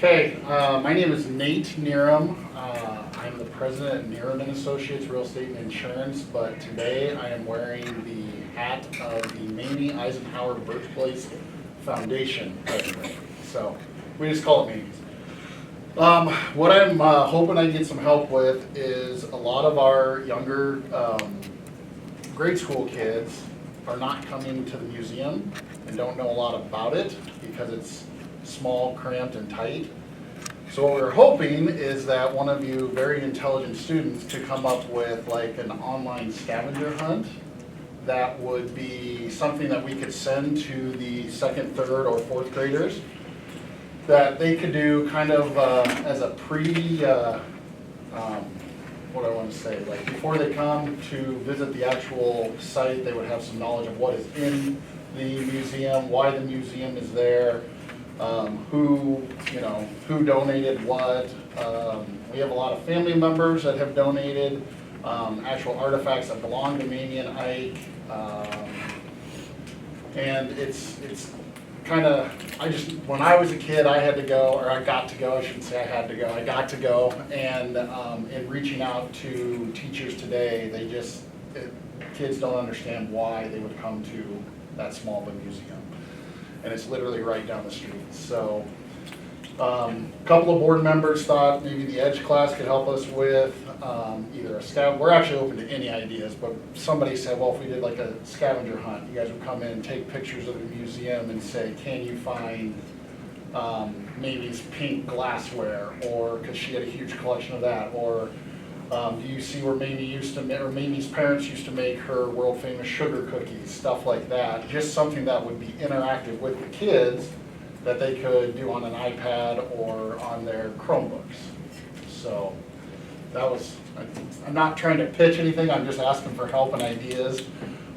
Okay, my name is Nate Nerem. I'm the president of Nerem and Associates Real Estate and Insurance, but today I am wearing the hat of the Maime Eisenhower Birthplace Foundation president. So we just call it Maime's. What I'm hoping I get some help with is a lot of our younger grade school kids are not coming to the museum and don't know a lot about it because it's small, cramped, and tight. So what we're hoping is that one of you very intelligent students could come up with like an online scavenger hunt that would be something that we could send to the second, third, or fourth graders that they could do kind of as a what I want to say, like before they come to visit the actual site, they would have some knowledge of what is in the museum, why the museum is there, who donated what. We have a lot of family members that have donated actual artifacts that belong to Maime and Ike, and it's kind of, when I was a kid, I had to go, or I got to go, I shouldn't say I had to go, I got to go, and in reaching out to teachers today, kids don't understand why they would come to that small of a museum. And it's literally right down the street. So a couple of board members thought maybe the Edge class could help us with either a scavenger. We're actually open to any ideas, but somebody said, well, if we did like a scavenger hunt, you guys would come in and take pictures of the museum and say, can you find Maime's pink glassware, or because she had a huge collection of that, or do you see where Maime used to make, or Maime's parents used to make her world famous sugar cookies, stuff like that. Just something that would be interactive with the kids that they could do on an iPad or on their Chromebooks. So that was, I'm not trying to pitch anything, I'm just asking for help and ideas.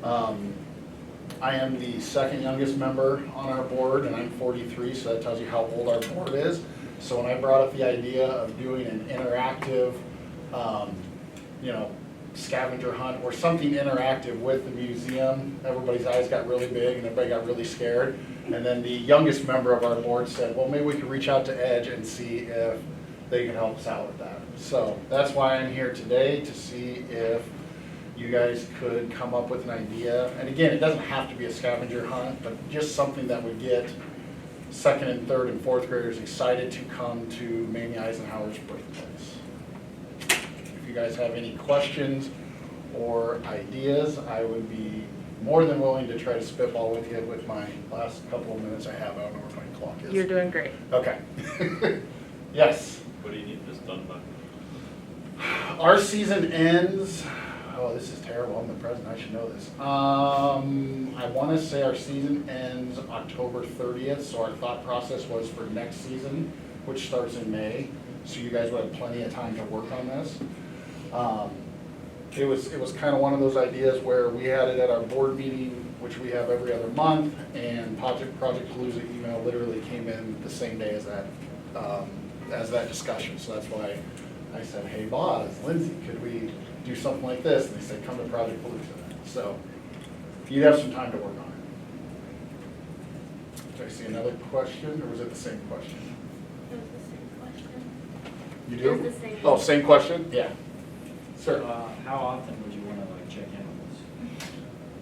I am the second youngest member on our board, and I'm 43, so that tells you how old our board is. So when I brought up the idea of doing an interactive scavenger hunt or something interactive with the museum, everybody's eyes got really big and everybody got really scared. And then the youngest member of our board said, well, maybe we could reach out to Edge and see if they can help us out with that. So that's why I'm here today, to see if you guys could come up with an idea. And again, it doesn't have to be a scavenger hunt, but just something that would get second and third and fourth graders excited to come to Maime Eisenhower's birthplace. If you guys have any questions or ideas, I would be more than willing to try to spitball with you with my last couple of minutes I have. I don't know where my clock is. You're doing great. Okay. Yes? What do you need this done by? Our season ends, oh, this is terrible, I'm the president, I should know this. I want to say our season ends October 30th, so our thought process was for next season, which starts in May, so you guys would have plenty of time to work on this. It was kind of one of those ideas where we had it at our board meeting, which we have every other month, and Project Palooza email literally came in the same day as that discussion. So that's why I said, hey, Boz, Lindsay, could we do something like this? And they said, come to Project Palooza. So you'd have some time to work on it. Did I see another question, or was it the same question? It was the same question. You do? It was the same. Oh, same question? Yeah. Sir. How often would you want to check in on this?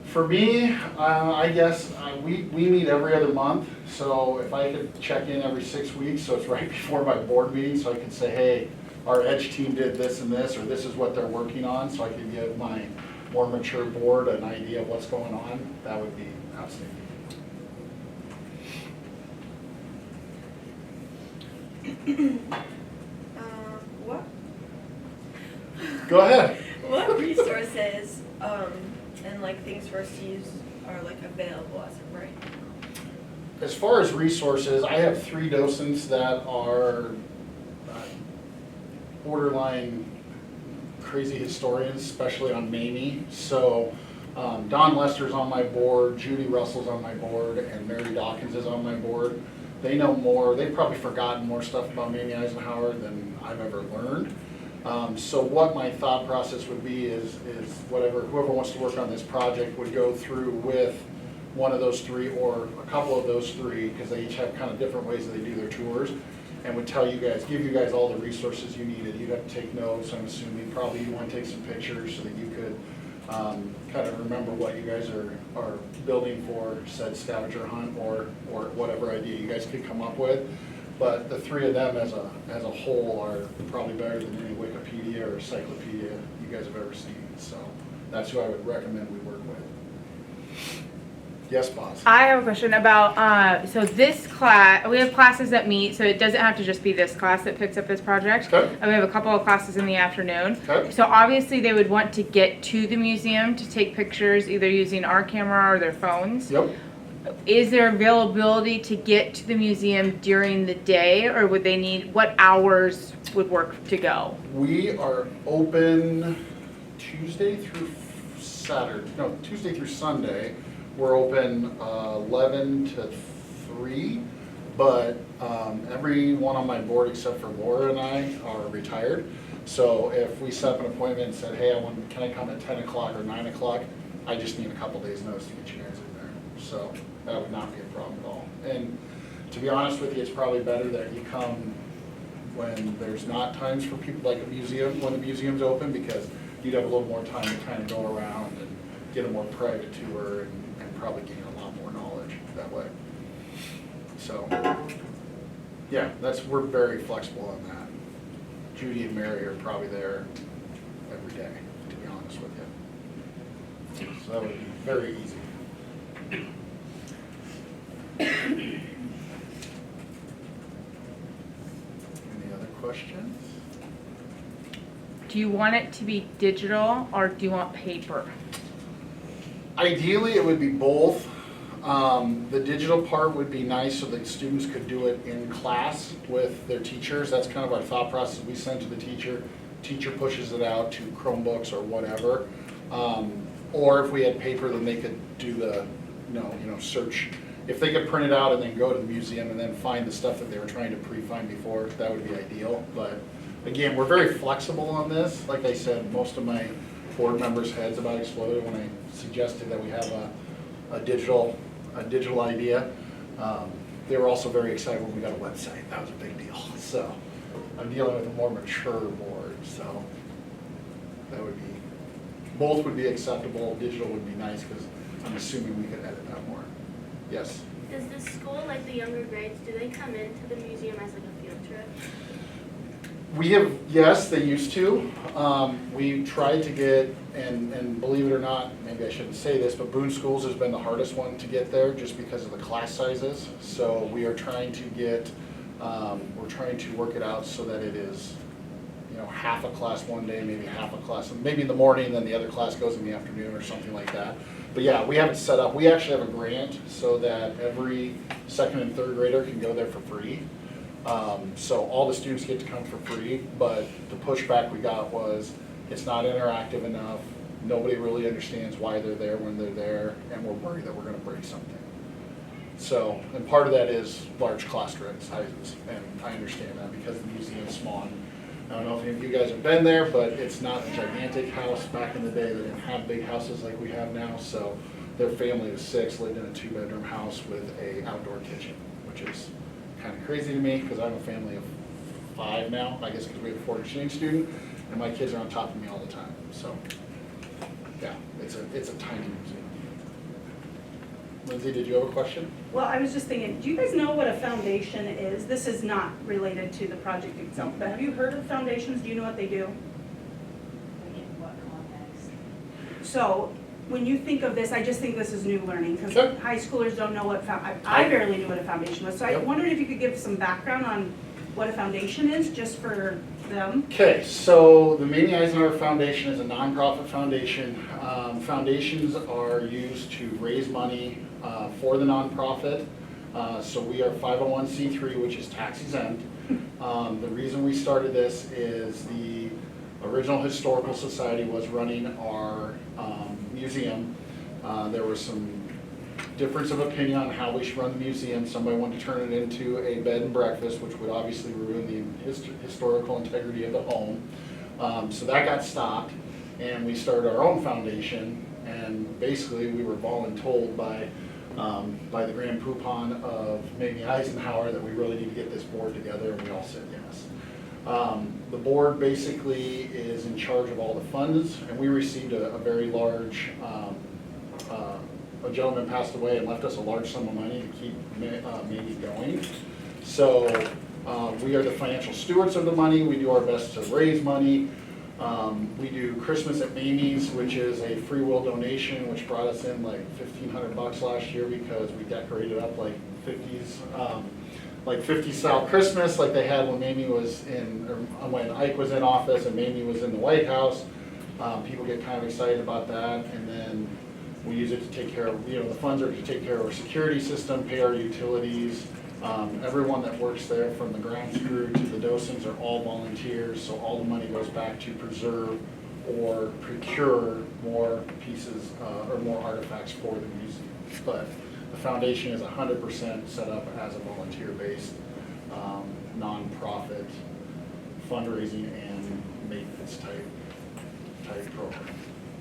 For me, I guess we meet every other month, so if I could check in every 6 weeks, so it's right before my board meeting, so I can say, hey, our Edge team did this and this, or this is what they're working on, so I can give my more mature board an idea of what's going on, that would be outstanding. What Go ahead. what resources and like things for us to use are like available as of right now? As far as resources, I have 3 docents that are borderline crazy historians, especially on Maime. So Don Lester's on my board, Judy Russell's on my board, and Mary Dawkins is on my board. They know more, they've probably forgotten more stuff about Maime Eisenhower than I've ever learned. So what my thought process would be is whoever wants to work on this project would go through with one of those three or a couple of those three, because they each have kind of different ways that they do their tours, and would tell you guys, give you guys all the resources you needed. You'd have to take notes, I'm assuming, probably you want to take some pictures so that you could kind of remember what you guys are building for said scavenger hunt or whatever idea you guys could come up with. But the three of them as a whole are probably better than any Wikipedia or encyclopedia you guys have ever seen. So that's who I would recommend we work with. Yes, boss. I have a question about, so this class, we have classes that meet, so it doesn't have to just be this class that picks up this project. Okay. And we have a couple of classes in the afternoon. Okay. So obviously they would want to get to the museum to take pictures, either using our camera or their phones. Yep. Is there availability to get to the museum during the day, or would they need, what hours would work to go? We are open Tuesday through Sunday. We're open 11 to 3, but everyone on my board except for Laura and I are retired. So if we set up an appointment and said, hey, can I come at 10 o'clock or 9 o'clock, I just need a couple days notice to get you guys in there. So that would not be a problem at all. And to be honest with you, it's probably better that you come when there's not times for people like a museum, when the museum's open, because you'd have a little more time to kind of go around and get a more private tour and probably gain a lot more knowledge that way. So, yeah, we're very flexible on that. Judy and Mary are probably there every day, to be honest with you. So that would be very easy. Any other questions? Do you want it to be digital, or do you want paper? Ideally, it would be both. The digital part would be nice so that students could do it in class with their teachers. That's kind of our thought process. We send to the teacher pushes it out to Chromebooks or whatever. Or if we had paper, then they could do the, search. If they could print it out and then go to the museum and then find the stuff that they were trying to pre-find before, that would be ideal. But again, we're very flexible on this. Like I said, most of my board members' heads about exploded when I suggested that we have a digital idea. They were also very excited when we got a website. That was a big deal. So I'm dealing with a more mature board, so that would be, both would be acceptable. Digital would be nice because I'm assuming we could edit that more. Yes? Does the school, like the younger grades, do they come into the museum as like a field trip? Yes, they used to. We tried to get, and believe it or not, maybe I shouldn't say this, but Boone Schools has been the hardest one to get there just because of the class sizes. So we are trying to get, we're trying to work it out so that it is, half a class one day, maybe half a class, maybe in the morning, and then the other class goes in the afternoon or something like that. But yeah, we have it set up. We actually have a grant so that every second and third grader can go there for free. So all the students get to come for free, but the pushback we got was it's not interactive enough. Nobody really understands why they're there when they're there, and we're worried that we're going to break something. So, and part of that is large class sizes, and I understand that because the museum's small. I don't know if any of you guys have been there, but it's not a gigantic house. Back in the day, they didn't have big houses like we have now, so their family of 6 lived in a 2-bedroom house with an outdoor kitchen, which is kind of crazy to me because I'm a family of 5 now, I guess because we have a 4th exchange student, and my kids are on top of me all the time. So, yeah, it's a tiny museum. Lindsay, did you have a question? Well, I was just thinking, do you guys know what a foundation is? This is not related to the project itself, but have you heard of foundations? Do you know what they do? In what context? So, when you think of this, I just think this is new learning, because Sure. high schoolers don't know what, I barely knew what a foundation was. So I Yep. wondered if you could give some background on what a foundation is, just for them. Okay, so the Maime Eisenhower Foundation is a nonprofit foundation. Foundations are used to raise money for the nonprofit. So we are 501c3, which is tax exempt. The reason we started this is the original Historical Society was running our museum. There was some difference of opinion on how we should run the museum. Somebody wanted to turn it into a bed and breakfast, which would obviously ruin the historical integrity of the home. So that got stopped, and we started our own foundation. And basically, we were voluntold by by the grand poupon of Maime Eisenhower that we really need to get this board together, and we all said yes. The board basically is in charge of all the funds, and we received a very large, a gentleman passed away and left us a large sum of money to keep Maime going. So we are the financial stewards of the money. We do our best to raise money. We do Christmas at Maime's, which is a free will donation, which brought us in like $1,500 last year because we decorated up like 50s, like 50s style Christmas, like they had when Maime was in, or when Ike was in office and Maime was in the White House. People get kind of excited about that, and then we use it to take care of, the funds are to take care of our security system, pay our utilities. Everyone that works there, from the grounds crew to the docents, are all volunteers, so all the money goes back to preserve or procure more pieces or more artifacts for the museum. But the foundation is 100% set up as a volunteer-based, nonprofit fundraising and maintenance type program.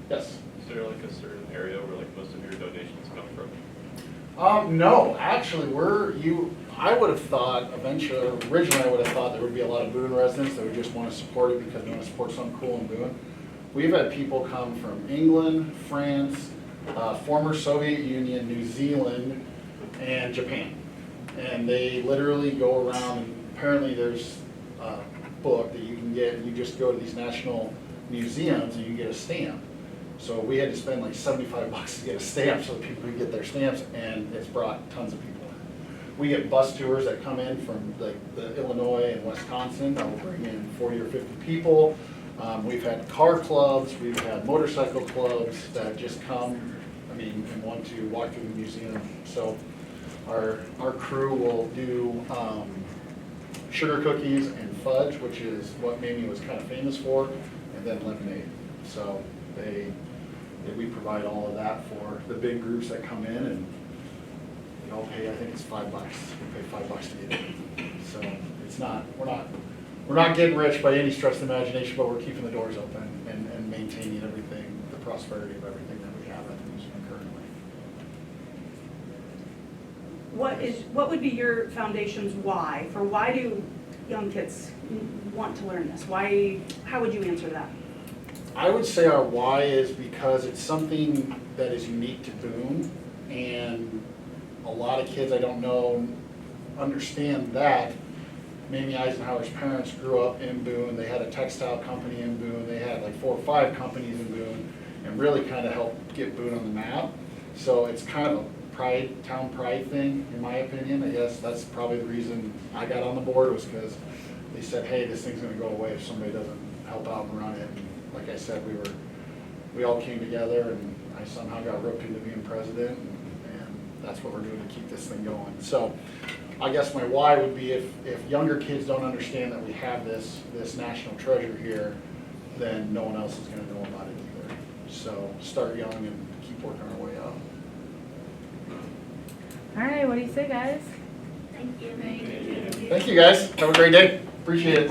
Yes? Is there like a certain area where like most of your donations come from? No, actually, I would have thought originally I would have thought there would be a lot of Boone residents that would just want to support it because they want to support something cool in Boone. We've had people come from England, France, former Soviet Union, New Zealand, and Japan. And they literally go around, and apparently there's a book that you can get, and you just go to these national museums and you get a stamp. So we had to spend like $75 to get a stamp so that people could get their stamps, and it's brought tons of people in. We get bus tours that come in from like the Illinois and Wisconsin that will bring in 40 or 50 people. We've had car clubs, we've had motorcycle clubs that just come, and want to walk through the museum. So our crew will do sugar cookies and fudge, which is what Maime was kind of famous for, and then lemonade. So we provide all of that for the big groups that come in, and we all pay, I think it's $5. We pay $5 to get in. So it's not, we're not getting rich by any stretch of the imagination, but we're keeping the doors open and maintaining everything, the prosperity of everything that we have at the museum currently. What would be your foundation's why? For why do young kids want to learn this? How would you answer that? I would say our why is because it's something that is unique to Boone, and a lot of kids I don't know understand that. Mamie Eisenhower's parents grew up in Boone. They had a textile company in Boone. They had like 4 or 5 companies in Boone, and really kind of helped get Boone on the map. So it's kind of a town pride thing, in my opinion. I guess that's probably the reason I got on the board, was because they said, hey, this thing's going to go away if somebody doesn't help out and run it. And like I said, we all came together, and I somehow got roped into being president, and that's what we're doing to keep this thing going. So I guess my why would be if younger kids don't understand that we have this national treasure here, then no one else is going to know about it either. So start young and keep working our way up. All right, what do you say, guys? Thank you. Thank you, guys. Have a great day. Appreciate it.